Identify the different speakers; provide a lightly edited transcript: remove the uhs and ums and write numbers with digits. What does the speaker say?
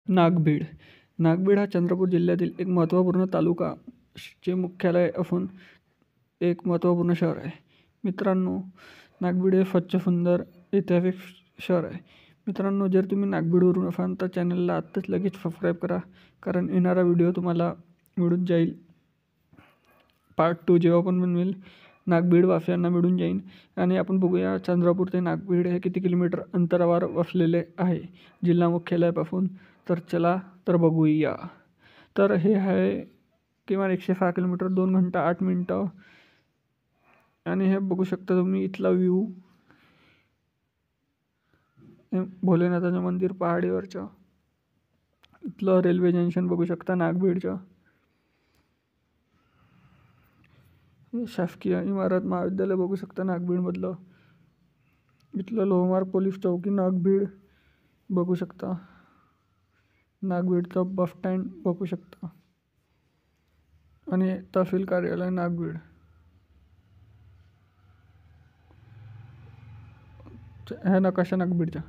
Speaker 1: नागभीड. नागभीड हा चंद्रपूर जिल्ह्यातील एक महत्त्वपूर्ण तालुका चे मुख्यालय असून एक महत्त्वपूर्ण शहर आहे. मित्रांनो, नागभीड हे स्वच्छ सुंदर ऐतिहासिक शहर आहे. मित्रांनो, जर तुम्ही नागभीडवरून असाल तर चॅनलला आत्ताच लगेच सबस्क्राईब करा, कारण येणारा व्हिडिओ तुम्हाला मिळून जाईल. पार्ट 2 जेव्हा पण बनवेल नागभीड वासियांना मिळून जाईल. आणि आपण बघूया चंद्रपूर ते नागभीड हे किती किलोमीटर अंतरावर वसलेले आहे जिल्हा मुख्यालयापासून. तर चला तर बघूया. तर हे आहे किमान 106 किलोमीटर, 2 घंटा 8 मिनटं. आणि हे बघू शकता तुम्ही इथला व्ह्यू, भोलेनाथाचं मंदिर पहाडीवरचं. इथलं रेल्वे जंक्शन बघू शकता नागभीडचं. शासकीय इमारत महाविद्यालय बघू शकता नागभीडमधलं. इथलं लोहमार्ग पोलीस चौकी नागभीड बघू शकता. नागभीडचं बस स्टँड बघू शकता आणि तहसील कार्यालय नागभीड. ह्या नकाशा नागभीडचा.